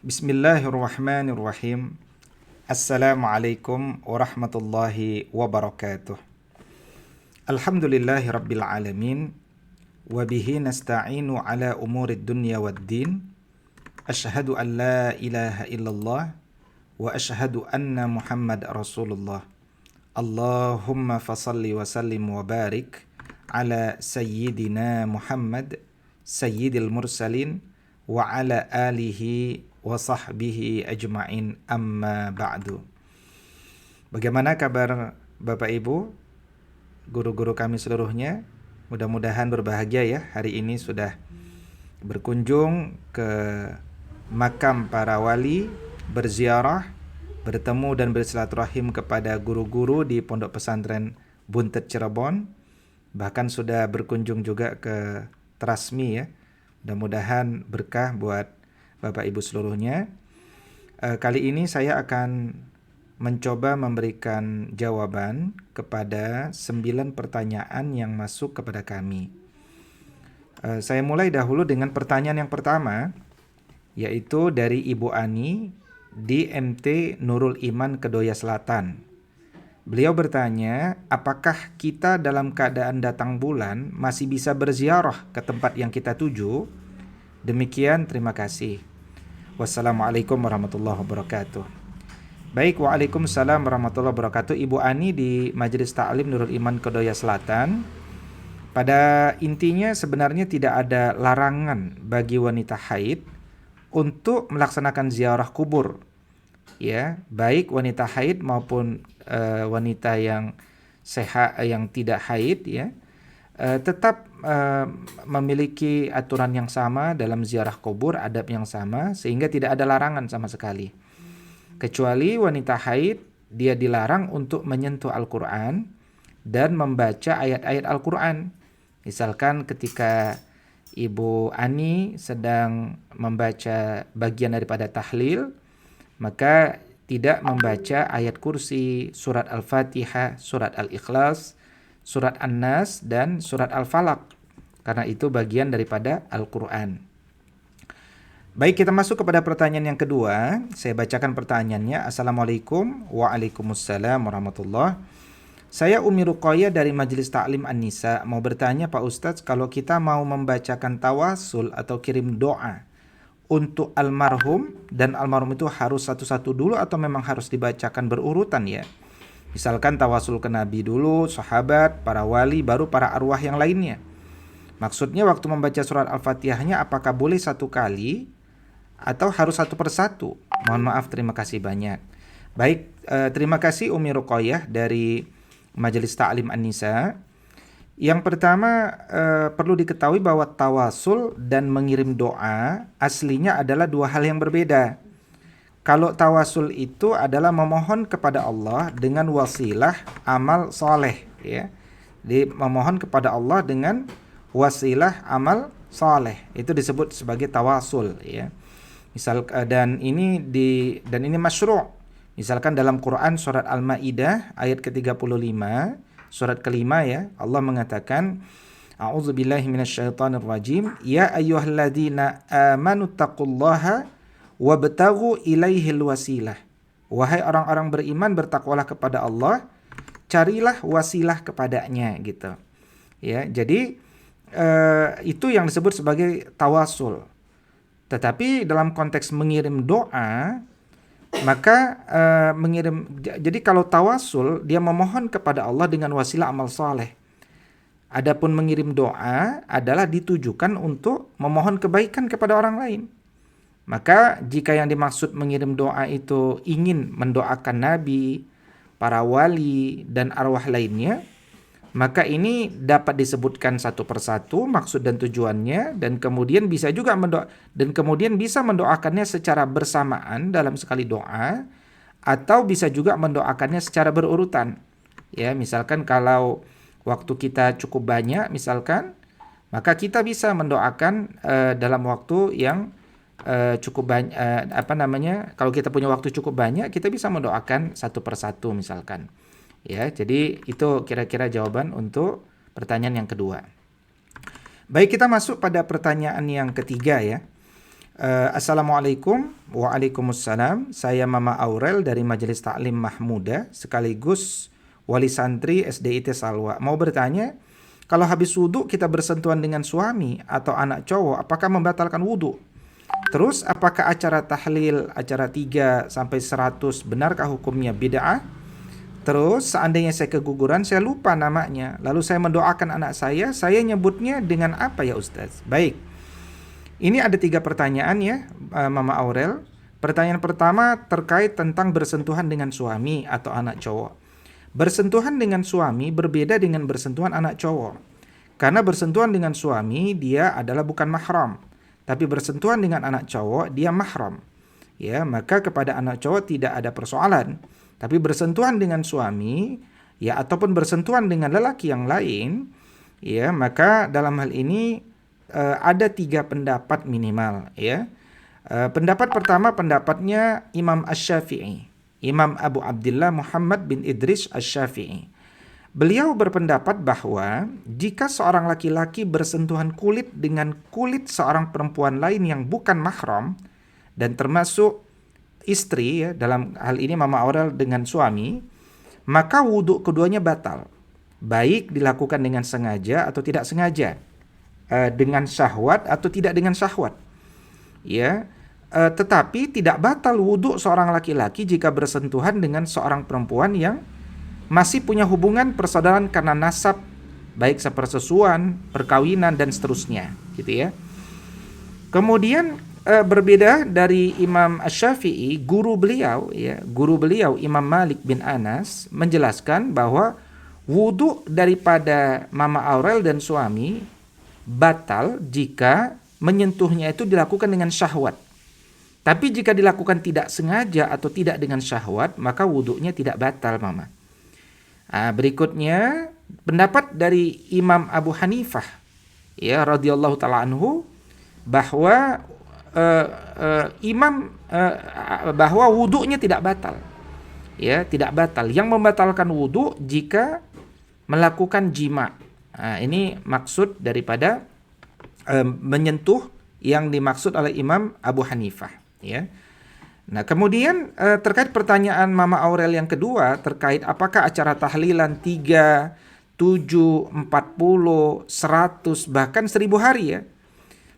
Bismillahirrahmanirrahim. Assalamualaikum warahmatullahi wabarakatuh. Alhamdulillahi rabbil alamin. Wabihi nasta'inu ala umurid dunya waddin. Ashhadu an la ilaha illallah. Wa ashhadu anna Muhammad Rasulullah. Allahumma fasalli wa sallim wa barik ala sayyidina Muhammad sayyidil mursalin wa ala alihi wa sahbihi ajma'in, amma ba'du. Bagaimana kabar Bapak Ibu, guru-guru kami seluruhnya? Mudah-mudahan berbahagia ya. Hari ini sudah berkunjung ke makam para wali, berziarah, bertemu dan bersilaturahim kepada guru-guru di Pondok Pesantren Buntet Cirebon. Bahkan sudah berkunjung juga ke Trasmi ya. Mudah-mudahan berkah buat Bapak Ibu seluruhnya. Kali ini saya akan mencoba memberikan jawaban kepada 9 pertanyaan yang masuk kepada kami. Saya mulai dahulu dengan pertanyaan yang pertama, yaitu dari Ibu Ani di MT Nurul Iman Kedoya Selatan. Beliau bertanya, apakah kita dalam keadaan datang bulan masih bisa berziarah ke tempat yang kita tuju? Demikian, terima kasih. Wassalamualaikum warahmatullahi wabarakatuh. Baik, waalaikumsalam warahmatullahi wabarakatuh. Ibu Ani di Majelis Ta'lim Nurul Iman Kedoya Selatan. Pada intinya sebenarnya tidak ada larangan bagi wanita haid untuk melaksanakan ziarah kubur. Ya, baik wanita haid maupun wanita yang sehat, yang tidak haid ya. Tetap memiliki aturan yang sama dalam ziarah kubur, adab yang sama, sehingga tidak ada larangan sama sekali. Kecuali wanita haid, dia dilarang untuk menyentuh Al-Quran dan membaca ayat-ayat Al-Quran. Misalkan ketika Ibu Ani sedang membaca bagian daripada tahlil, maka tidak membaca ayat kursi, surat Al-Fatihah, surat Al-Ikhlas, surat An-Nas dan surat Al-Falaq, karena itu bagian daripada Al-Quran. Baik, kita masuk kepada pertanyaan yang kedua. Saya bacakan pertanyaannya. Assalamualaikum. Waalaikumsalam warahmatullahi. Saya Umi Ruqayyah dari Majelis Ta'lim An-Nisa. Mau bertanya Pak Ustadz, kalau kita mau membacakan tawasul atau kirim doa untuk almarhum, dan almarhum itu harus satu-satu dulu atau memang harus dibacakan berurutan ya? Misalkan tawasul ke Nabi dulu, sahabat, para wali, baru para arwah yang lainnya. Maksudnya waktu membaca surat Al-Fatihahnya apakah boleh satu kali atau harus satu persatu? Mohon maaf, terima kasih banyak. Baik, terima kasih Umi Ruqayyah dari Majelis Ta'lim An-Nisa. Yang pertama, perlu diketahui bahwa tawasul dan mengirim doa aslinya adalah dua hal yang berbeda. Kalau tawasul itu adalah memohon kepada Allah dengan wasilah amal soleh ya. Memohon kepada Allah dengan wasilah amal soleh, itu disebut sebagai tawasul ya. Misal dan ini masyru'. Misalkan dalam Quran surat Al-Maidah ayat ke-35, surat kelima ya, Allah mengatakan A'udzubillahi minasyaitonirrajim, ya ayyuhalladzina amanu taqullaha wabtaghu ilaihil wasilah. Wahai orang-orang beriman, bertakwalah kepada Allah, carilah wasilah kepadanya gitu. Ya, jadi itu yang disebut sebagai tawasul. Tetapi dalam konteks mengirim doa, maka jadi kalau tawasul dia memohon kepada Allah dengan wasilah amal soleh. Adapun mengirim doa adalah ditujukan untuk memohon kebaikan kepada orang lain. Maka jika yang dimaksud mengirim doa itu ingin mendoakan Nabi, para wali, dan arwah lainnya, maka ini dapat disebutkan satu persatu maksud dan tujuannya, dan kemudian bisa juga mendoakannya secara bersamaan dalam sekali doa, atau bisa juga mendoakannya secara berurutan. Ya, misalkan kalau waktu kita cukup banyak, misalkan, maka kita bisa mendoakan dalam waktu yang cukup banyak, kalau kita punya waktu cukup banyak, kita bisa mendoakan satu persatu misalkan. Ya, jadi itu kira-kira jawaban untuk pertanyaan yang kedua. Baik, kita masuk pada pertanyaan yang ketiga ya. Assalamualaikum. Waalaikumsalam. Saya Mama Aurel dari Majelis Taklim Mahmuda sekaligus wali santri SDIT Salwa. Mau bertanya, kalau habis wudhu kita bersentuhan dengan suami atau anak cowok, apakah membatalkan wudhu? Terus apakah acara tahlil, acara 3 sampai 100 benarkah hukumnya bid'ah? Terus seandainya saya keguguran, saya lupa namanya, lalu saya mendoakan anak saya nyebutnya dengan apa ya Ustaz? Baik, ini ada 3 pertanyaan ya Mama Aurel. Pertanyaan pertama terkait tentang bersentuhan dengan suami atau anak cowok. Bersentuhan dengan suami berbeda dengan bersentuhan anak cowok. Karena bersentuhan dengan suami dia adalah bukan mahram, tapi bersentuhan dengan anak cowok dia mahram. Ya, maka kepada anak cowok tidak ada persoalan. Tapi bersentuhan dengan suami ya ataupun bersentuhan dengan lelaki yang lain, ya, maka dalam hal ini ada 3 pendapat minimal ya. Pendapat pertama pendapatnya Imam Asy-Syafi'i, Imam Abu Abdullah Muhammad bin Idris Asy-Syafi'i. Beliau berpendapat bahwa jika seorang laki-laki bersentuhan kulit dengan kulit seorang perempuan lain yang bukan mahram dan termasuk istri ya, dalam hal ini Mama Aurel dengan suami, maka wudhu keduanya batal. Baik dilakukan dengan sengaja atau tidak sengaja, dengan syahwat atau tidak dengan syahwat. Ya, tetapi tidak batal wudhu seorang laki-laki jika bersentuhan dengan seorang perempuan yang masih punya hubungan persaudaraan karena nasab, baik sepersusuan, perkawinan dan seterusnya, gitu ya. Kemudian berbeda dari Imam Asy-Syafi'i, guru beliau Imam Malik bin Anas menjelaskan bahwa wudhu daripada Mama Aurel dan suami batal jika menyentuhnya itu dilakukan dengan syahwat. Tapi jika dilakukan tidak sengaja atau tidak dengan syahwat, maka wudhunya tidak batal, Mama. Berikutnya pendapat dari Imam Abu Hanifah ya radhiyallahu taala anhu bahwa bahwa wudhunya tidak batal. Ya, tidak batal. Yang membatalkan wudhu jika melakukan jima. Ini maksud daripada menyentuh yang dimaksud oleh Imam Abu Hanifah ya. Nah, kemudian terkait pertanyaan Mama Aurel yang kedua terkait apakah acara tahlilan 3, 7, 40, 100 bahkan 1000 hari ya.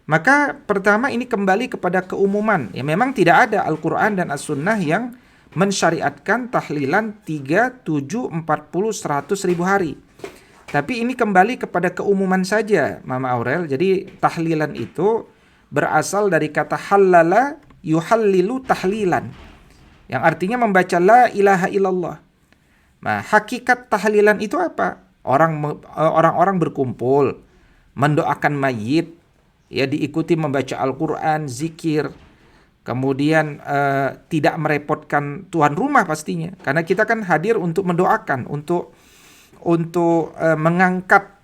Maka pertama ini kembali kepada keumuman. Ya, memang tidak ada Al-Qur'an dan As-Sunnah yang mensyariatkan tahlilan 3, 7, 40, 100, 1000 hari. Tapi ini kembali kepada keumuman saja, Mama Aurel. Jadi tahlilan itu berasal dari kata halala yuhallilu tahlilan, yang artinya membaca la ilaha illallah. Nah, hakikat tahlilan itu apa? Orang-orang berkumpul mendoakan mayit, ya, diikuti membaca Al-Quran, zikir, kemudian tidak merepotkan tuan rumah pastinya, karena kita kan hadir untuk mendoakan, untuk mengangkat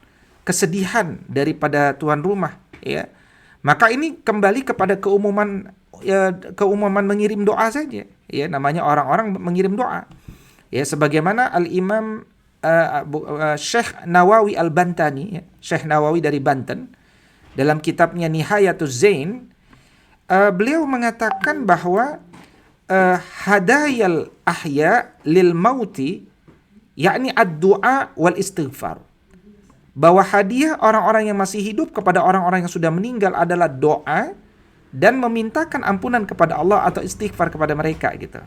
kesedihan daripada tuan rumah, ya. Maka ini kembali kepada keumuman mengirim doa saja, ya, namanya orang-orang mengirim doa, ya, sebagaimana Al-Imam Syekh Nawawi Al-Bantani, ya, Syekh Nawawi dari Banten, dalam kitabnya Nihayatuz Zain, beliau mengatakan bahwa hadayal ahya lil mauti yakni ad-du'a wal istighfar, bahwa hadiah orang-orang yang masih hidup kepada orang-orang yang sudah meninggal adalah doa dan memintakan ampunan kepada Allah atau istighfar kepada mereka gitu.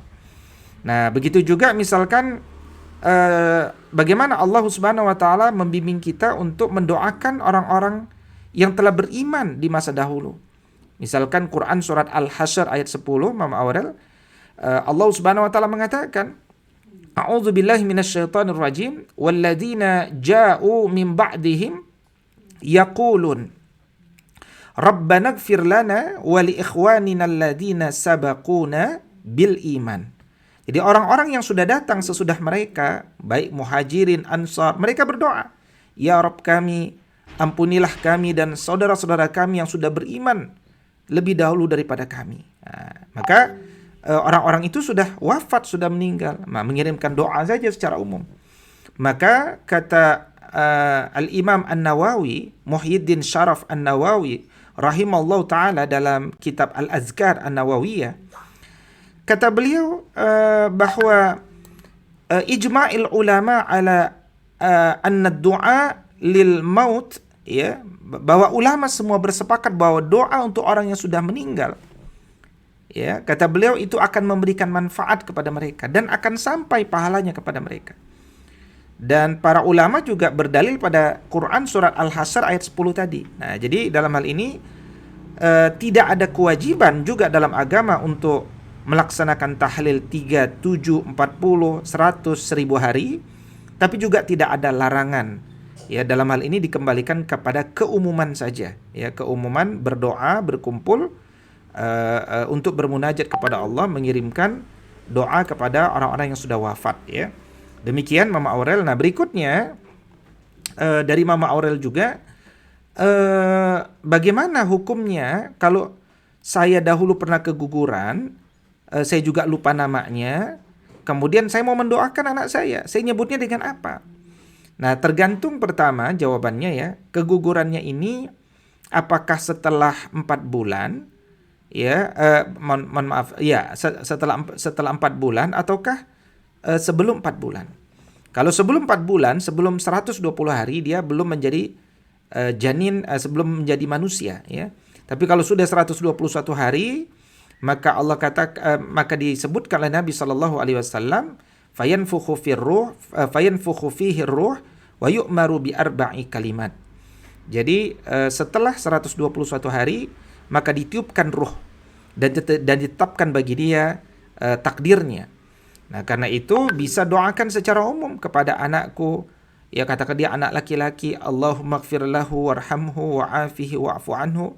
Nah, begitu juga misalkan bagaimana Allah Subhanahu wa taala membimbing kita untuk mendoakan orang-orang yang telah beriman di masa dahulu. Misalkan Quran surat Al-Hasyr ayat 10, Mama Aurel, Allah Subhanahu wa taala mengatakan, A'udzu billahi minasyaitonir rajim, walladzina ja'u min ba'dihim yaqulun Rabbana ighfir lana wa li ikhwanina alladzina sabaquna bil iman. Jadi orang-orang yang sudah datang sesudah mereka, baik muhajirin, ansar, mereka berdoa, ya Rabb kami, ampunilah kami dan saudara-saudara kami yang sudah beriman lebih dahulu daripada kami. Maka orang-orang itu sudah wafat, sudah meninggal, mengirimkan doa saja secara umum. Maka kata Al-Imam An-Nawawi, Muhyiddin Syaraf An-Nawawi rahimallahu taala dalam kitab Al-Azkar An-Nawawiyah, kata beliau bahwa ijma'il ulama ala anna du'a lil maut, ya, bahwa ulama semua bersepakat bahwa doa untuk orang yang sudah meninggal, ya, kata beliau itu akan memberikan manfaat kepada mereka dan akan sampai pahalanya kepada mereka. Dan para ulama juga berdalil pada Quran surat Al-Hasyr ayat 10 tadi. Nah, jadi dalam hal ini tidak ada kewajiban juga dalam agama untuk melaksanakan tahlil 3, 7, 40, 100, 1000 hari, tapi juga tidak ada larangan. Ya, dalam hal ini dikembalikan kepada keumuman saja, ya, keumuman berdoa, berkumpul untuk bermunajat kepada Allah, mengirimkan doa kepada orang-orang yang sudah wafat, ya. Demikian Mama Aurel. Nah, berikutnya dari Mama Aurel juga, bagaimana hukumnya kalau saya dahulu pernah keguguran, saya juga lupa namanya, kemudian saya mau mendoakan anak saya nyebutnya dengan apa? Nah, tergantung pertama jawabannya, ya, kegugurannya ini apakah setelah 4 bulan, ya, mohon maaf, ya, setelah 4 bulan ataukah sebelum 4 bulan. Kalau sebelum 4 bulan, sebelum 120 hari, dia belum menjadi janin, sebelum menjadi manusia, ya. Tapi kalau sudah 121 hari, maka Allah maka disebutkan oleh Nabi sallallahu alaihi wasallam, fayanfukhu fihi ruh wa yu'maru bi arba'i kalimat. Jadi setelah 121 hari maka ditiupkan ruh dan ditetapkan bagi dia takdirnya. Nah, karena itu bisa doakan secara umum kepada anakku, ya, katakan dia anak laki-laki, Allahumma ighfir lahu warhamhu wa'afihi wa'fu anhu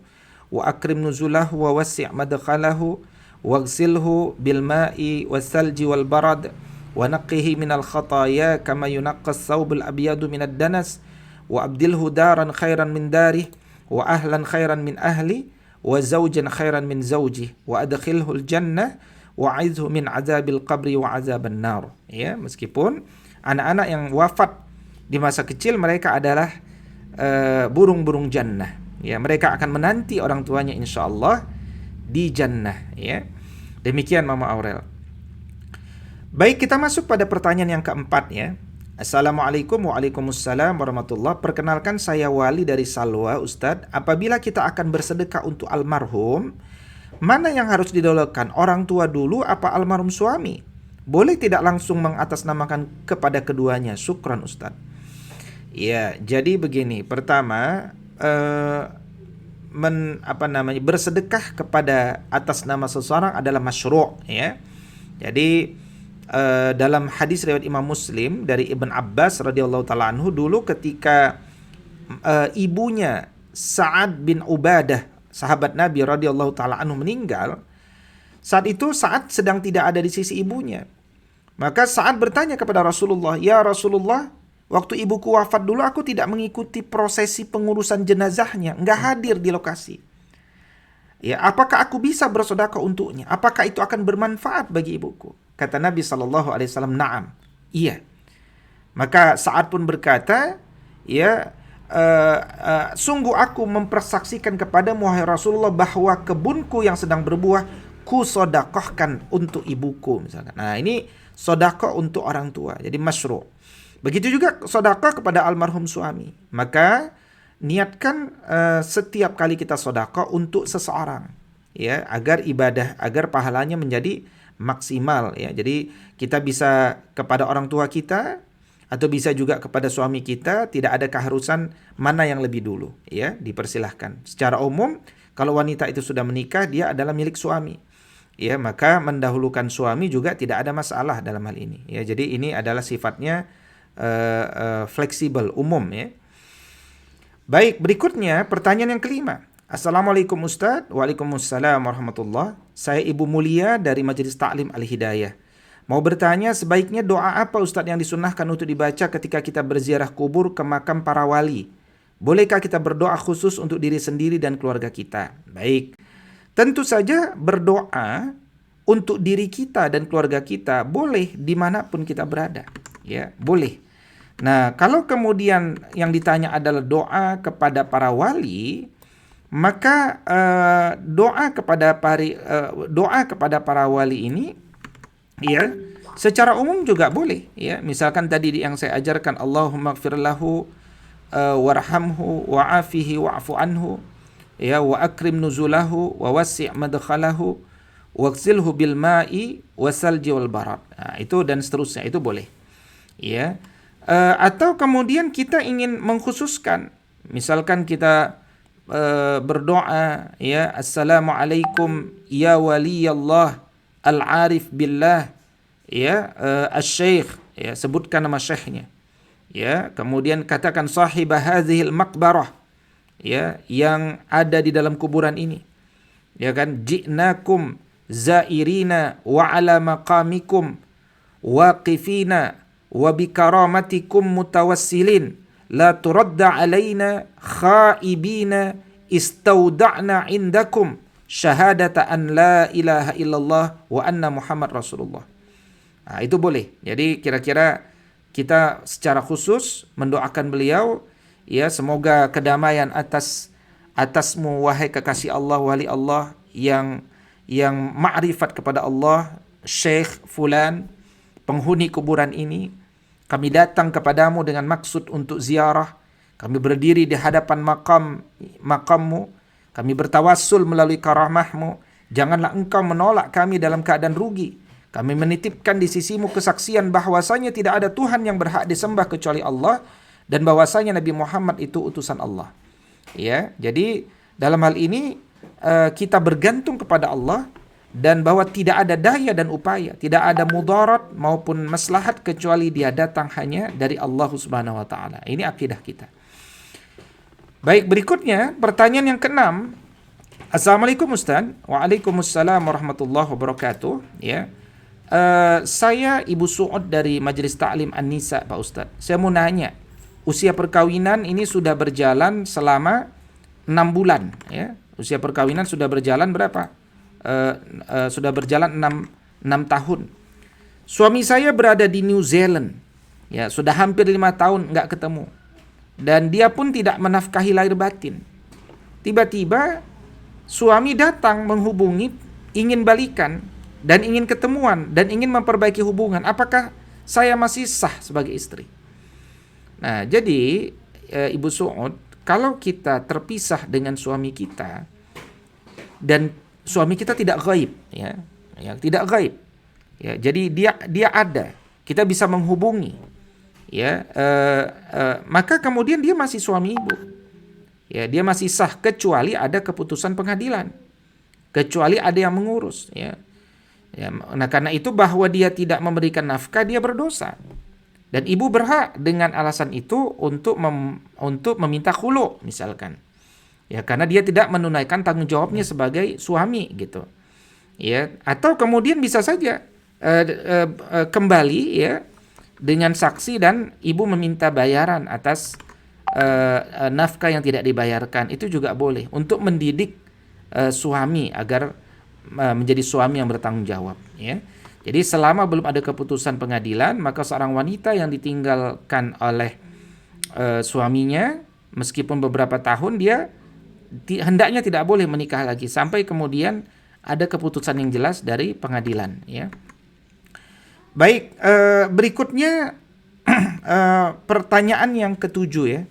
wa akrim nuzulahu wa wasi' madkhalahu waghsilhu bil ma'i was-salji wal barad wa naqqihi minal khataaya kama yunaqqas thawbul abyadu minad danas wa abdilhu daran khairan min darih wa ahlan khairan min ahli wa zawjan khairan min zawjih wa adkhilhu al-jannah wa'idhu min azabil qabri wa azaban nar. Ya, meskipun anak-anak yang wafat di masa kecil mereka adalah burung-burung jannah, ya, mereka akan menanti orang tuanya insyaallah di jannah, ya. Demikian Mama Aurel. Baik, kita masuk pada pertanyaan yang keempat, ya. Assalamualaikum. Waalaikumsalam warahmatullah. Perkenalkan, saya Wali dari Salwa, Ustadz. Apabila kita akan bersedekah untuk almarhum, mana yang harus didahulukan, orang tua dulu apa almarhum suami? Boleh tidak langsung mengatasnamakan kepada keduanya? Syukran Ustadz. Ya, jadi begini. Pertama, bersedekah kepada atas nama seseorang adalah masyru', ya. Jadi dalam hadis riwayat Imam Muslim dari Ibn Abbas radhiyallahu taala anhu, dulu ketika ibunya Sa'ad bin Ubadah, sahabat Nabi radhiyallahu taala anhu, meninggal, saat itu Sa'ad sedang tidak ada di sisi ibunya. Maka Sa'ad bertanya kepada Rasulullah, "Ya Rasulullah, waktu ibuku wafat dulu aku tidak mengikuti prosesi pengurusan jenazahnya, enggak hadir di lokasi. Ya, apakah aku bisa bersedekah untuknya? Apakah itu akan bermanfaat bagi ibuku?" Kata Nabi sallallahu alaihi wasallam, "Na'am." Iya. Maka Sa'ad pun berkata, ya, sungguh aku mempersaksikan kepadamu wahai Rasulullah bahwa kebunku yang sedang berbuah ku sedekahkan untuk ibuku, misalkan. Nah, ini sedekah untuk orang tua, jadi masyru'. Begitu juga sedekah kepada almarhum suami. Maka niatkan setiap kali kita sedekah untuk seseorang, ya, agar ibadah, agar pahalanya menjadi maksimal, ya. Jadi kita bisa kepada orang tua kita atau bisa juga kepada suami kita, tidak ada keharusan mana yang lebih dulu, ya, dipersilahkan. Secara umum kalau wanita itu sudah menikah, dia adalah milik suami, ya, maka mendahulukan suami juga tidak ada masalah dalam hal ini, ya. Jadi ini adalah sifatnya fleksibel, umum, ya. Baik, berikutnya pertanyaan yang kelima. Assalamualaikum Ustadz. Waalaikumsalam warahmatullah. Saya Ibu Mulia dari Majelis Ta'lim Al-Hidayah. Mau bertanya, sebaiknya doa apa Ustadz yang disunnahkan untuk dibaca ketika kita berziarah kubur ke makam para wali? Bolehkah kita berdoa khusus untuk diri sendiri dan keluarga kita? Baik, tentu saja berdoa untuk diri kita dan keluarga kita boleh dimanapun kita berada, ya, boleh. Nah, kalau kemudian yang ditanya adalah doa kepada para wali, Maka doa kepada para wali ini, ya, secara umum juga boleh, ya. Misalkan tadi yang saya ajarkan, Allahumma ighfir lahu warhamhu wa'afihi wa'fu anhu, ya, wa akrim nuzulahu wa wasi' madkhalahu waghsilhu bil ma'i wasalji wal barad. Nah, itu dan seterusnya, itu boleh, ya. Atau kemudian kita ingin mengkhususkan, misalkan kita berdoa, ya, assalamualaikum ya waliyallah al-arif billah, ya, asy-syekh, ya, sebutkan nama syekhnya, ya, kemudian katakan sahibah hadhil maqbarah, ya, yang ada di dalam kuburan ini, ya kan, ji'nakum zairina wa ala maqamikum waqifina wa bikaramatikum mutawassilin la turadda alaina khaibina istauda'na indakum syahadata an la ilaha illallah wa anna Muhammad Rasulullah. Nah, itu boleh. Jadi kira-kira kita secara khusus mendoakan beliau, ya, semoga kedamaian atasmu wahai kekasih Allah, wali Allah yang ma'rifat kepada Allah, Syekh fulan, penghuni kuburan ini. Kami datang kepadamu dengan maksud untuk ziarah. Kami berdiri di hadapan makammu. Kami bertawassul melalui karamahmu. Janganlah engkau menolak kami dalam keadaan rugi. Kami menitipkan di sisimu kesaksian bahwasanya tidak ada Tuhan yang berhak disembah kecuali Allah, dan bahwasanya Nabi Muhammad itu utusan Allah. Ya, jadi dalam hal ini kita bergantung kepada Allah, dan bahwa tidak ada daya dan upaya, tidak ada mudarat maupun maslahat kecuali dia datang hanya dari Allah Subhanahu wa taala. Ini akidah kita. Baik, berikutnya pertanyaan yang keenam. Assalamualaikum Ustaz. Waalaikumsalam warahmatullahi wabarakatuh. Ya. Saya Ibu Su'ud dari Majelis Ta'lim An-Nisa, Pak Ustaz. Saya mau nanya, usia perkawinan ini sudah berjalan selama 6 bulan, ya. Usia perkawinan sudah berjalan berapa? Sudah berjalan 6 tahun. Suami saya berada di New Zealand, ya, sudah hampir 5 tahun nggak ketemu, dan dia pun tidak menafkahi lahir batin. Tiba-tiba suami datang menghubungi, ingin balikan dan ingin ketemuan dan ingin memperbaiki hubungan. Apakah saya masih sah sebagai istri? Nah, jadi Ibu Su'ud, kalau kita terpisah dengan suami kita dan suami kita tidak gaib, ya, tidak gaib, ya, jadi dia ada, kita bisa menghubungi, ya, maka kemudian dia masih suami ibu, ya, dia masih sah kecuali ada keputusan pengadilan, kecuali ada yang mengurus, ya. Nah, karena itu bahwa dia tidak memberikan nafkah, dia berdosa, dan ibu berhak dengan alasan itu untuk meminta khulu misalkan. Ya, karena dia tidak menunaikan tanggung jawabnya sebagai suami, gitu. Ya, atau kemudian bisa saja kembali, ya, dengan saksi dan ibu meminta bayaran atas nafkah yang tidak dibayarkan. Itu juga boleh untuk mendidik suami agar menjadi suami yang bertanggung jawab, ya. Jadi selama belum ada keputusan pengadilan, maka seorang wanita yang ditinggalkan oleh suaminya meskipun beberapa tahun, dia hendaknya tidak boleh menikah lagi sampai kemudian ada keputusan yang jelas dari pengadilan, ya. Baik, berikutnya pertanyaan yang ketujuh, ya.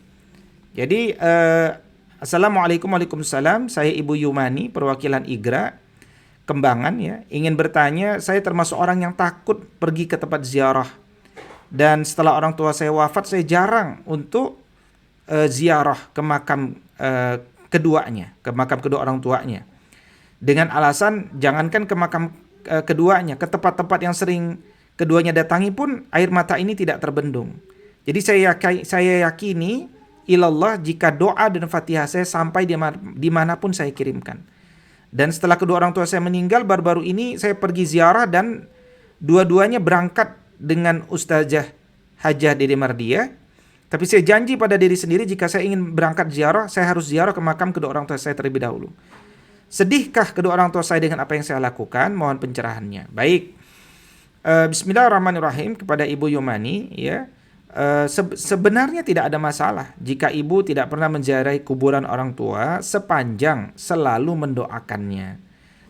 Jadi Assalamualaikum, waalaikumsalam. Saya Ibu Yumani, perwakilan IGRA Kembangan, ya. Ingin bertanya, saya termasuk orang yang takut pergi ke tempat ziarah, dan setelah orang tua saya wafat, saya jarang untuk ziarah ke makam ke makam kedua orang tuanya, dengan alasan jangankan ke makam keduanya, ke tempat-tempat yang sering keduanya datangi pun air mata ini tidak terbendung. Jadi saya yakini ilallah jika doa dan fatihah saya sampai dimanapun saya kirimkan. Dan setelah kedua orang tua saya meninggal, baru-baru ini saya pergi ziarah dan dua-duanya berangkat dengan Ustazah Hajah Dede Mardiah. Tapi saya janji pada diri sendiri jika saya ingin berangkat ziarah, saya harus ziarah ke makam kedua orang tua saya terlebih dahulu. Sedihkah kedua orang tua saya dengan apa yang saya lakukan? Mohon pencerahannya. Baik. Bismillahirrahmanirrahim kepada Ibu Yumani, ya. Sebenarnya tidak ada masalah jika ibu tidak pernah menziarahi kuburan orang tua sepanjang selalu mendoakannya.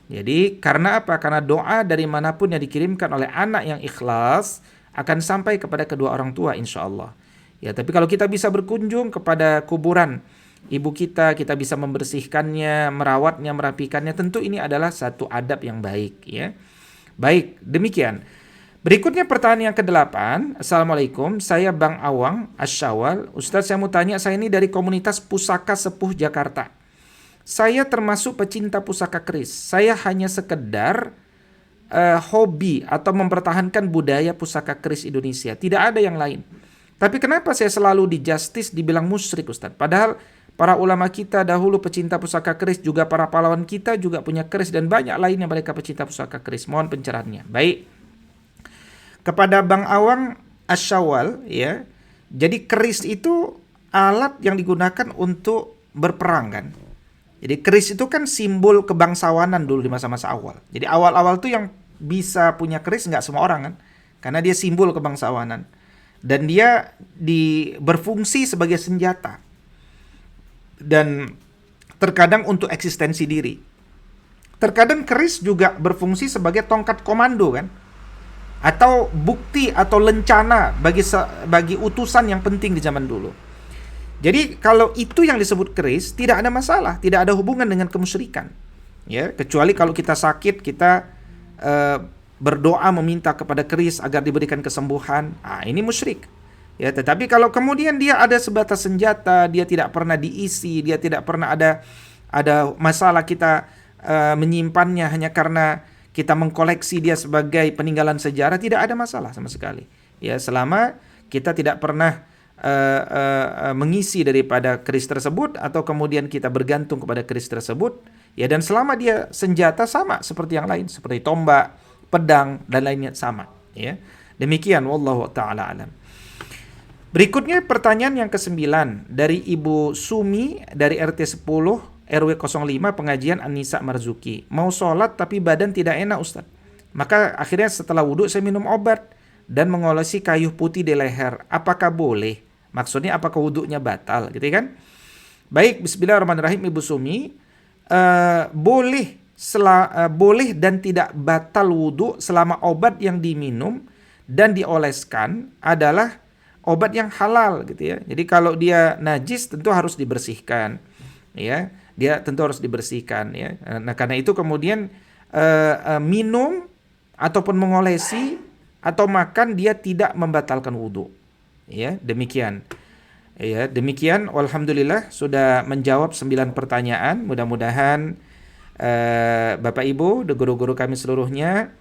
Jadi karena apa? Karena doa dari manapun yang dikirimkan oleh anak yang ikhlas akan sampai kepada kedua orang tua insya Allah. Ya, tapi kalau kita bisa berkunjung kepada kuburan ibu kita, kita bisa membersihkannya, merawatnya, merapikannya, tentu ini adalah satu adab yang baik ya. Baik, demikian. Berikutnya pertanyaan yang ke-8. Assalamualaikum, saya Bang Awang Asyawal. Ustadz, saya mau tanya, saya ini dari komunitas Pusaka Sepuh Jakarta. Saya termasuk pecinta pusaka keris. Saya hanya sekedar hobi atau mempertahankan budaya pusaka keris Indonesia. Tidak ada yang lain. Tapi kenapa saya selalu di justice dibilang musyrik, Ustadz? Padahal para ulama kita dahulu pecinta pusaka keris, juga para pahlawan kita juga punya keris, dan banyak lainnya mereka pecinta pusaka keris. Mohon pencerahannya. Baik. Kepada Bang Awang Asyawal ya. Jadi keris itu alat yang digunakan untuk berperang kan. Jadi keris itu kan simbol kebangsawanan dulu di masa-masa awal. Jadi awal-awal tuh yang bisa punya keris nggak semua orang kan. Karena dia simbol kebangsawanan. Dan dia berfungsi sebagai senjata. Dan terkadang untuk eksistensi diri. Terkadang keris juga berfungsi sebagai tongkat komando kan. Atau bukti atau lencana bagi utusan yang penting di zaman dulu. Jadi kalau itu yang disebut keris, tidak ada masalah, tidak ada hubungan dengan kemusyrikan. Ya, kecuali kalau kita sakit, kita berdoa meminta kepada keris agar diberikan kesembuhan. Ini musyrik. Ya, tetapi kalau kemudian dia ada sebatas senjata, dia tidak pernah diisi, dia tidak pernah ada masalah kita menyimpannya hanya karena kita mengkoleksi dia sebagai peninggalan sejarah, tidak ada masalah sama sekali. Ya, selama kita tidak pernah mengisi daripada keris tersebut atau kemudian kita bergantung kepada keris tersebut, ya, dan selama dia senjata sama seperti yang lain, seperti tombak, pedang dan lainnya sama, ya. Demikian wallahu taala alam. Berikutnya pertanyaan yang ke-9 dari Ibu Sumi dari RT 10 RW 05 pengajian An-Nisa Marzuki. Mau sholat tapi badan tidak enak, Ustaz. Maka akhirnya setelah wudhu saya minum obat dan mengolesi kayu putih di leher. Apakah boleh? Maksudnya apakah wudhunya batal, gitu kan? Baik, bismillahirrahmanirrahim Ibu Sumi. Boleh dan tidak batal wudhu selama obat yang diminum dan dioleskan adalah obat yang halal, gitu ya. Jadi kalau dia najis tentu harus dibersihkan, ya. Dia tentu harus dibersihkan ya. Nah, karena itu kemudian minum ataupun mengolesi atau makan dia tidak membatalkan wudhu. Ya, demikian. Ya, demikian. Alhamdulillah sudah menjawab 9 pertanyaan. Mudah-mudahan Bapak Ibu, guru-guru kami seluruhnya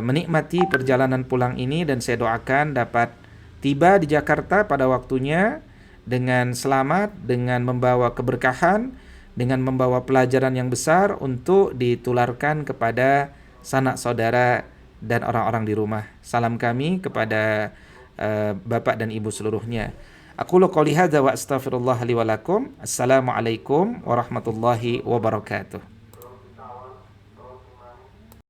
menikmati perjalanan pulang ini, dan saya doakan dapat tiba di Jakarta pada waktunya dengan selamat, dengan membawa keberkahan, dengan membawa pelajaran yang besar untuk ditularkan kepada sanak saudara dan orang-orang di rumah. Salam kami kepada Bapak dan Ibu seluruhnya. Aqulu qouli hadza wa astaghfirullah li wa lakum. Assalamualaikum warahmatullahi wabarakatuh.